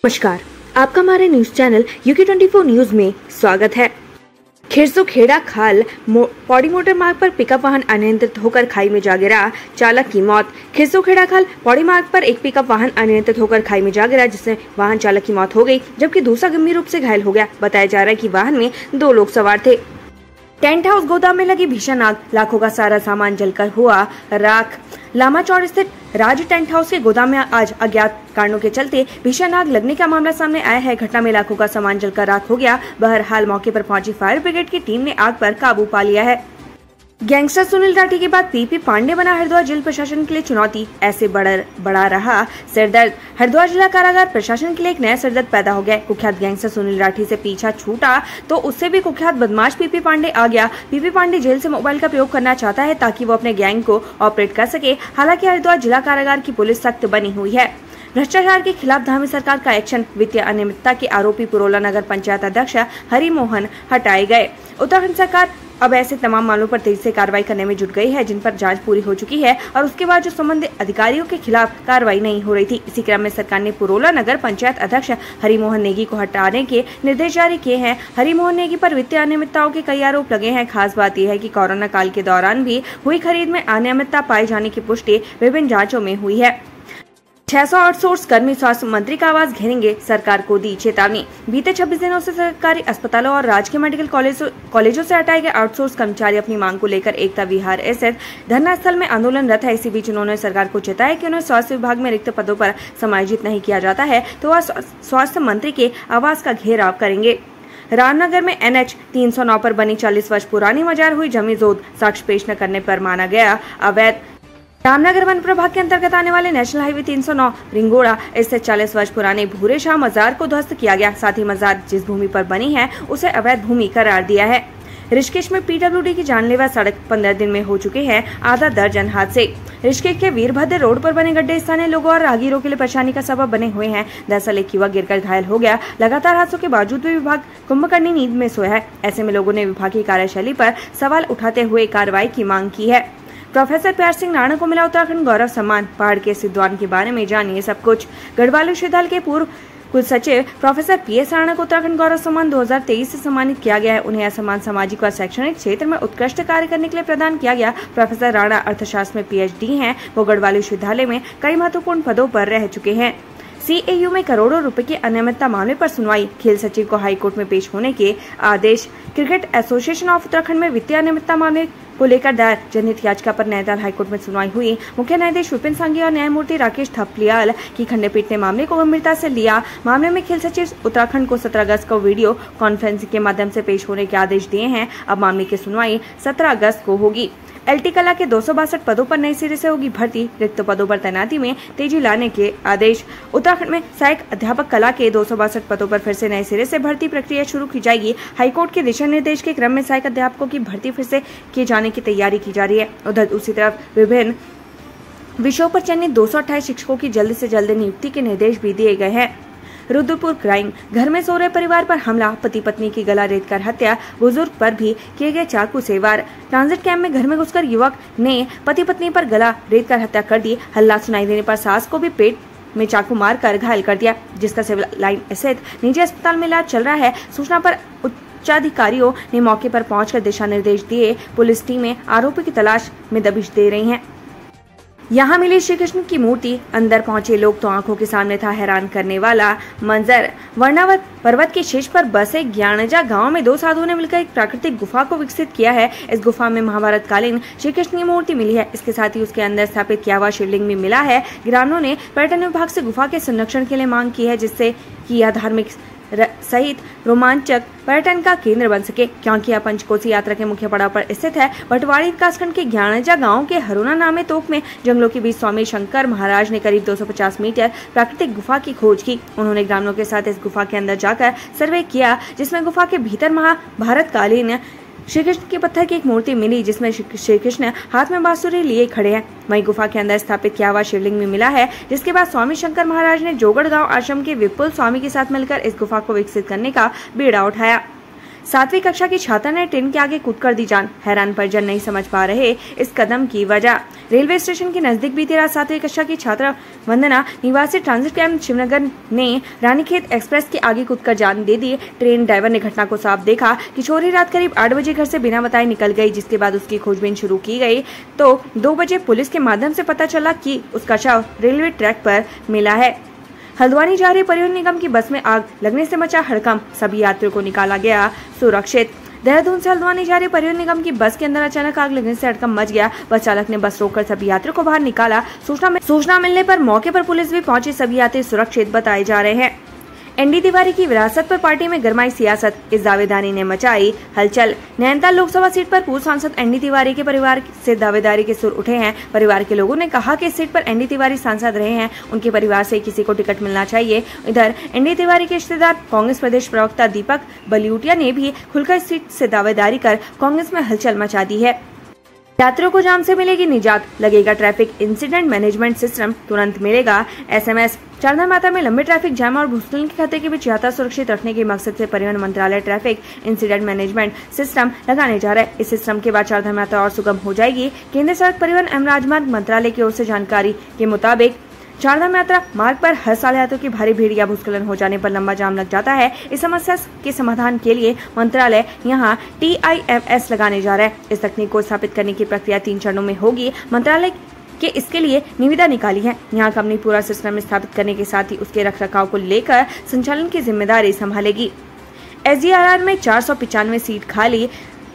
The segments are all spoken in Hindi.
नमस्कार, आपका हमारे न्यूज चैनल UK24 न्यूज में स्वागत है। खिरसो-खेड़ा खाल पौड़ी मोटर मार्ग पर पिकअप वाहन अनियंत्रित होकर खाई में जा गिरा, चालक की मौत। खिरसो-खेड़ा खाल पौड़ी मार्ग पर एक पिकअप वाहन अनियंत्रित होकर खाई में जा गिरा, जिससे वाहन चालक की मौत हो गई, जबकि दूसरा गंभीर रूप से घायल हो गया। बताया जा रहा है कि वाहन में 2 लोग सवार थे। टेंट हाउस गोदाम में लगी भीषण आग, लाखों का सारा सामान जलकर हुआ राख। लामा चौड़ स्थित राज टेंट हाउस के गोदाम में आज अज्ञात कारणों के चलते भीषण आग लगने का मामला सामने आया है। घटना में लाखों का सामान जलकर राख हो गया। बहरहाल मौके पर पहुंची फायर ब्रिगेड की टीम ने आग पर काबू पा लिया है। गैंगस्टर सुनील राठी के बाद पीपी पांडे बना हरिद्वार जेल प्रशासन के लिए चुनौती, ऐसे बड़ा रहा सिरदर्द। हरिद्वार जिला कारागार प्रशासन के लिए एक नया सिरदर्द पैदा हो गया। कुख्यात गैंगस्टर सुनील राठी से पीछा छूटा तो उससे भी कुख्यात बदमाश पीपी पांडे आ गया। पीपी पांडे जेल से मोबाइल का प्रयोग करना चाहता है ताकि वो अपने गैंग को ऑपरेट कर सके। हालांकि हरिद्वार जिला कारागार की पुलिस सख्त बनी हुई है। भ्रष्टाचार के खिलाफ धामी सरकार का एक्शन, वित्तीय अनियमितता के आरोपी पुरोला नगर पंचायत अध्यक्ष हरिमोहन हटाए गए। उत्तराखंड सरकार अब ऐसे तमाम मामलों पर तेजी से कार्रवाई करने में जुट गई है जिन पर जांच पूरी हो चुकी है और उसके बाद जो संबंधित अधिकारियों के खिलाफ कार्रवाई नहीं हो रही थी। इसी क्रम में सरकार ने पुरोला नगर पंचायत अध्यक्ष हरिमोहन नेगी को हटाने के निर्देश जारी किए हैं। हरिमोहन नेगी पर वित्तीय अनियमितताओं के कई आरोप लगे हैं। खास बात यह है कि कोरोना काल के दौरान भी हुई खरीद में अनियमितता पाए जाने की पुष्टि विभिन्न जाँचों में हुई है। 600 आउटसोर्स कर्मी स्वास्थ्य मंत्री का आवास घेरेंगे, सरकार को दी चेतावनी। बीते 26 दिनों से सरकारी अस्पतालों और राजकीय मेडिकल कॉलेजों से हटाए गए आउटसोर्स कर्मचारी अपनी मांग को लेकर एकता विहार स्थित धरना स्थल में आंदोलनरत है। इसी बीच उन्होंने सरकार को चेताया कि उन्हें स्वास्थ्य विभाग में रिक्त पदों पर समायोजित नहीं किया जाता है तो वह स्वास्थ्य मंत्री के आवास का घेराव करेंगे। रामनगर में NH 309 पर बनी 40 वर्ष पुरानी मजार हुई जमी जोत, साक्ष्य पेश न करने पर माना गया अवैध। रामनगर वन प्रभाग के अंतर्गत आने वाले नेशनल हाईवे 309 रिंगोड़ा स्थित 40 वर्ष पुराने भूरे शाह मजार को ध्वस्त किया गया। साथ ही मजार जिस भूमि पर बनी है उसे अवैध भूमि करार दिया है। ऋषिकेश में PWD की जानलेवा सड़क 15 दिन में हो चुके हैं आधा दर्जन हादसे। ऋषिकेश के वीरभद्र रोड पर बने गड्ढे स्थानीय लोगों और राहगीरों के लिए परेशानी का सबब बने हुए हैं। दरअसल एक युवक गिरकर घायल हो गया। लगातार हादसों के बावजूद भी विभाग कुंभकर्णी नींद में सोया है। ऐसे में लोगों ने विभाग की कार्यशैली पर सवाल उठाते हुए कार्रवाई की मांग की है। प्रोफेसर प्यार सिंह राणा को मिला उत्तराखंड गौरव सम्मान, पहाड़ के सिद्धवान के बारे में जानिए सब कुछ। गढ़वाल विश्वविद्यालय के पूर्व कुल सचिव प्रोफेसर PS राणा को उत्तराखंड गौरव सम्मान 2023 से सम्मानित किया गया है। उन्हें यह सम्मान सामाजिक और शैक्षणिक क्षेत्र में उत्कृष्ट कार्य करने के लिए प्रदान किया गया। प्रोफेसर राणा अर्थशास्त्र में PhD हैं। वो गढ़वाल विश्वविद्यालय में कई महत्वपूर्ण पदों पर रह चुके हैं। CAU में करोड़ों रुपए की अनियमितता मामले पर सुनवाई, खेल सचिव को हाईकोर्ट में पेश होने के आदेश। क्रिकेट एसोसिएशन ऑफ उत्तराखंड में वित्तीय अनियमितता मामले को लेकर दायर जनहित याचिका पर नैनीताल हाईकोर्ट में सुनवाई हुई। मुख्य न्यायाधीश विपिन सांघी और न्यायमूर्ति राकेश थपलियाल की खंडपीठ ने मामले को गंभीरता से लिया। मामले में खेल सचिव उत्तराखंड को 17 अगस्त को वीडियो कॉन्फ्रेंसिंग के माध्यम से पेश होने के आदेश दिए हैं। अब मामले की सुनवाई 17 अगस्त को होगी। LT कला के 262 पदों पर नए सिरे से होगी भर्ती, रिक्त पदों पर तैनाती में तेजी लाने के आदेश। उत्तराखंड में सहायक अध्यापक कला के 262 पदों पर फिर से नए सिरे से भर्ती प्रक्रिया शुरू की जाएगी। हाईकोर्ट के दिशा निर्देश के क्रम में सहायक अध्यापकों की भर्ती फिर से किए जाने की तैयारी की जा रही है। उधर दूसरी तरफ विभिन्न विषयों पर चयनित 228 शिक्षकों की जल्द से जल्द नियुक्ति के निर्देश भी दिए गए हैं। रुद्रपुर क्राइम, घर में सो रहे परिवार पर हमला, पति पत्नी की गला रेतकर हत्या, बुजुर्ग पर भी किए गए चाकू से वार। ट्रांजिट कैंप में घर में घुसकर युवक ने पति पत्नी पर गला रेतकर हत्या कर दी। हल्ला सुनाई देने पर सास को भी पेट में चाकू मारकर घायल कर दिया, जिसका सिविल लाइन स्थित निजी अस्पताल में इलाज चल रहा है। सूचना पर उच्चाधिकारियों ने मौके पर पहुंचकर दिशा निर्देश दिए। पुलिस टीमें आरोपी की तलाश में दबिश दे रही हैं। यहाँ मिली श्री कृष्ण की मूर्ति, अंदर पहुंचे लोग तो आंखों के सामने था हैरान करने वाला मंजर। वर्णावत पर्वत के शीर्ष पर बसे ज्ञानजा गांव में 2 साधुओं ने मिलकर एक प्राकृतिक गुफा को विकसित किया है। इस गुफा में महाभारत कालीन श्री कृष्ण की मूर्ति मिली है। इसके साथ ही उसके अंदर स्थापित किया हुआ शिवलिंग भी मिला है। ग्रामीणों ने पर्यटन विभाग से गुफा के संरक्षण के लिए मांग की है, जिससे कि यह धार्मिक सहित रोमांचक पर्यटन का केंद्र बन सके, क्योंकि यह पंचकोसी यात्रा के मुख्य पड़ाव पर स्थित है। भटवाड़ी विकासखंड के ज्ञानजा गांव के हरुना नामे तोक में जंगलों के बीच स्वामी शंकर महाराज ने करीब 250 मीटर प्राकृतिक गुफा की खोज की। उन्होंने ग्रामीणों के साथ इस गुफा के अंदर जाकर सर्वे किया, जिसमें गुफा के भीतर महाभारत कालीन श्री कृष्ण के पत्थर की एक मूर्ति मिली, जिसमें श्री कृष्ण हाथ में बांसुरी लिए खड़े हैं। वहीं गुफा के अंदर स्थापित किया हुआ शिवलिंग भी मिला है, जिसके बाद स्वामी शंकर महाराज ने जोगड़ गांव आश्रम के विपुल स्वामी के साथ मिलकर इस गुफा को विकसित करने का बीड़ा उठाया। 7वीं कक्षा की छात्रा ने ट्रेन के आगे कूदकर दी जान, हैरान परिजन नहीं समझ पा रहे इस कदम की वजह। रेलवे स्टेशन के नजदीक बीती रात 7वीं कक्षा की छात्रा वंदना निवासी ट्रांजिट कैंप शिवनगर ने रानीखेत एक्सप्रेस के आगे कूदकर जान दे दी। ट्रेन ड्राइवर ने घटना को साफ देखा कि छोरी रात करीब 8 बजे घर से बिना बताए निकल गई, जिसके बाद उसकी खोजबीन शुरू की गई तो 2 बजे पुलिस के माध्यम से पता चला कि उसका शव रेलवे ट्रैक पर मिला है। हल्द्वानी जा रही परिवहन निगम की बस में आग लगने से मचा हड़कंप, सभी यात्रियों को निकाला गया सुरक्षित। देहरादून से हल्द्वानी जा रही परिवहन निगम की बस के अंदर अचानक आग लगने से हड़कंप मच गया। बस चालक ने बस रोककर सभी यात्रियों को बाहर निकाला। सूचना मिलने पर मौके पर पुलिस भी पहुंची, सभी यात्री सुरक्षित बताए जा रहे हैं। एनडी तिवारी की विरासत पर पार्टी में गरमाई सियासत, इस दावेदारी ने मचाई हलचल। नैनीताल लोकसभा सीट पर पूर्व सांसद एनडी तिवारी के परिवार से दावेदारी के सुर उठे हैं। परिवार के लोगों ने कहा कि इस सीट पर एनडी तिवारी सांसद रहे हैं, उनके परिवार से किसी को टिकट मिलना चाहिए। इधर एनडी तिवारी के रिश्तेदार कांग्रेस प्रदेश प्रवक्ता दीपक बलियूटिया ने भी खुलकर सीट से दावेदारी कर कांग्रेस में हलचल मचा दी है। यात्रियों को जाम से मिलेगी निजात, लगेगा ट्रैफिक इंसिडेंट मैनेजमेंट सिस्टम, तुरंत मिलेगा एसएमएस। चारधाम यात्रा में लंबे ट्रैफिक जाम और भूस्खलन के खतरे के बीच यात्रा सुरक्षित रखने के मकसद से परिवहन मंत्रालय ट्रैफिक इंसिडेंट मैनेजमेंट सिस्टम लगाने जा रहा है। इस सिस्टम के बाद चारधाम यात्रा और सुगम हो जाएगी। केंद्रीय सड़क परिवहन एवं राजमार्ग मंत्रालय की ओर से जानकारी के मुताबिक चारधाम यात्रा मार्ग पर हर साल यात्रियों की भारी भीड़ या भूस्खलन हो जाने पर लंबा जाम लग जाता है। इस समस्या के समाधान के लिए मंत्रालय यहां TIMS लगाने जा रहा है। इस तकनीक को स्थापित करने की प्रक्रिया 3 चरणों में होगी। मंत्रालय के इसके लिए निविदा निकाली है। यहाँ कंपनी पूरा सिस्टम स्थापित करने के साथ ही उसके रखरखाव को लेकर संचालन की जिम्मेदारी संभालेगी। SGRR में 495 सीट खाली,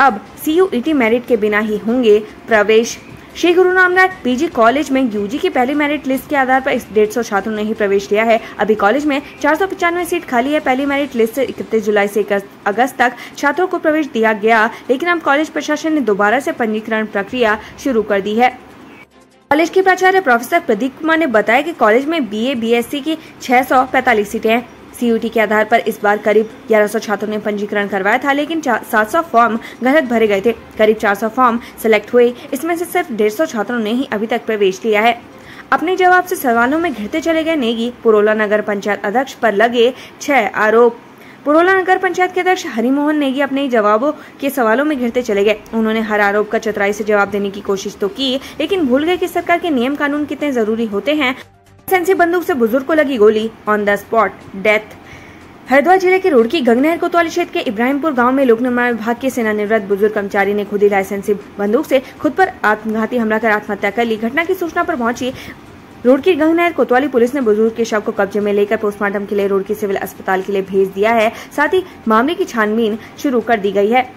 अब CUET मेरिट के बिना ही होंगे प्रवेश। श्री गुरु नानक PG कॉलेज में UG की पहली मेरिट लिस्ट के आधार पर 150 छात्रों ने ही प्रवेश लिया है। अभी कॉलेज में 495 सीट खाली है। पहली मेरिट लिस्ट से 31 जुलाई से 1 अगस्त तक छात्रों को प्रवेश दिया गया, लेकिन अब कॉलेज प्रशासन ने दोबारा से पंजीकरण प्रक्रिया शुरू कर दी है। कॉलेज के प्राचार्य प्रोफेसर प्रदीप कुमार ने बताया कि कॉलेज में BA BSc की 645 सीटें हैं। CUET के आधार पर इस बार करीब 1100 छात्रों ने पंजीकरण करवाया था, लेकिन 700 फॉर्म गलत भरे गए थे। करीब 400 फॉर्म सिलेक्ट हुए, इसमें से सिर्फ 150 छात्रों ने ही अभी तक प्रवेश लिया है। अपने जवाब से सवालों में घिरते चले गए नेगी। पुरोला नगर पंचायत अध्यक्ष पर लगे 6 आरोप। पुरोला नगर पंचायत के अध्यक्ष हरिमोहन नेगी अपने जवाबों के सवालों में घिरते चले गए। उन्होंने हर आरोप का चतुराई से जवाब देने की कोशिश तो की, लेकिन भूल गए कि सरकार के नियम कानून कितने जरूरी होते हैं। लाइसेंसी बंदूक से बुजुर्ग को लगी गोली, on the spot death. Haridwar जिले के रुड़की गंगनहर कोतवाली क्षेत्र के इब्राहिमपुर गांव में लोक निर्माण विभाग के सेवानिवृत्त बुजुर्ग कर्मचारी ने खुद ही लाइसेंसी बंदूक से खुद पर आत्मघाती हमला कर आत्महत्या कर ली। घटना की सूचना पर पहुंची रुड़की गंगनहर कोतवाली पुलिस ने बुजुर्ग के शव को कब्जे में लेकर पोस्टमार्टम के लिए रुड़की सिविल अस्पताल के लिए भेज दिया है। साथ ही मामले की छानबीन शुरू कर दी गई है।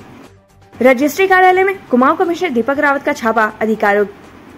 रजिस्ट्री कार्यालय में कुमाऊं कमिश्नर दीपक रावत का छापा, अधिकारियों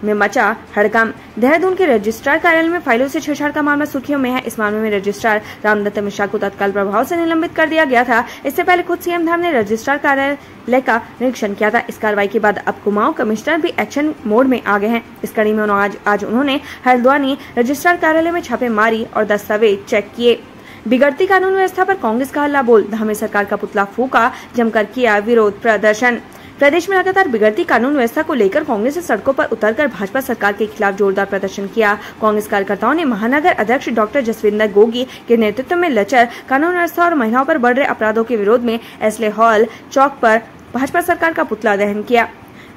में मचा हड़कंप। देहरादून के रजिस्ट्रार कार्यालय में फाइलों से छेड़छाड़ का मामला सुर्खियों में है। इस मामले में रजिस्ट्रार रामदत्त मिश्रा को तत्काल प्रभाव से निलंबित कर दिया गया था। इससे पहले खुद CM धाम ने रजिस्ट्रार कार्यालय का निरीक्षण किया था। इस कार्रवाई के बाद अब कुमाऊं कमिश्नर भी एक्शन मोड में आ गए हैं। इस कड़ी में आज उन्होंने हल्द्वानी रजिस्ट्रार कार्यालय में छापेमारी और दस्तावेज चेक किए। बिगड़ती कानून व्यवस्था पर कांग्रेस का हल्ला बोल, धामी सरकार का पुतला फूका, जमकर किया विरोध प्रदर्शन। प्रदेश में लगातार बिगड़ती कानून व्यवस्था को लेकर कांग्रेस ने सड़कों पर उतरकर भाजपा सरकार के खिलाफ जोरदार प्रदर्शन किया। कांग्रेस कार्यकर्ताओं ने महानगर अध्यक्ष डॉक्टर जसविंदर गोगी के नेतृत्व में लचर कानून व्यवस्था और महिलाओं पर बढ़ रहे अपराधों के विरोध में एसले हॉल चौक पर भाजपा सरकार का पुतला दहन किया।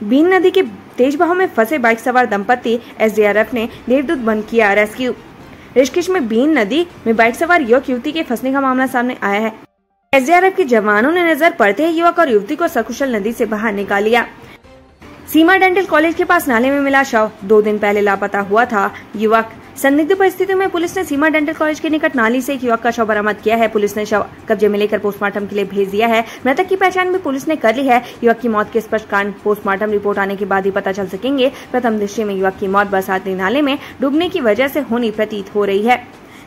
बीन नदी के तेज बहाव में फंसे बाइक सवार दंपत्ति SDRF ने देवदूत बंद किया रेस्क्यू। ऋषिकेश में बीन नदी में बाइक सवार युवक युवती के फंसने का मामला सामने आया है। SDRF के जवानों ने नजर पड़ते ही युवक और युवती को सकुशल नदी से बाहर निकाल लिया। सीमा डेंटल कॉलेज के पास नाले में मिला शव, 2 दिन पहले लापता हुआ था युवक। संदिग्ध परिस्थितियों में पुलिस ने सीमा डेंटल कॉलेज के निकट नाली से एक युवक का शव बरामद किया है। पुलिस ने शव कब्जे में लेकर पोस्टमार्टम के लिए भेज दिया है। मृतक की पहचान भी पुलिस ने कर ली है। युवक की मौत के स्पष्ट कारण पोस्टमार्टम रिपोर्ट आने के बाद ही पता चल सकेंगे। प्रथम दृष्टि में युवक की मौत बरसाती नाले में डूबने की वजह से होनी प्रतीत हो रही है।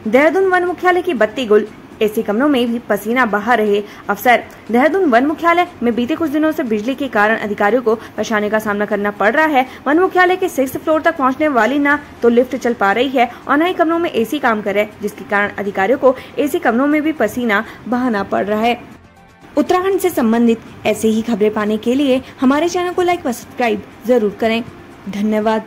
देहरादून वन मुख्यालय की बत्ती गुल, एसी कमरों में भी पसीना बहा रहे अफसर। देहरादून वन मुख्यालय में बीते कुछ दिनों से बिजली के कारण अधिकारियों को परेशानी का सामना करना पड़ रहा है। वन मुख्यालय के 6th फ्लोर तक पहुंचने वाली न तो लिफ्ट चल पा रही है और न ही कमरों में एसी काम कर रहे हैं, जिसके कारण अधिकारियों को एसी कमरों में भी पसीना बहाना पड़ रहा है। उत्तराखंड से संबंधित ऐसे ही खबरें पाने के लिए हमारे चैनल को लाइक व सब्सक्राइब जरूर करें। धन्यवाद।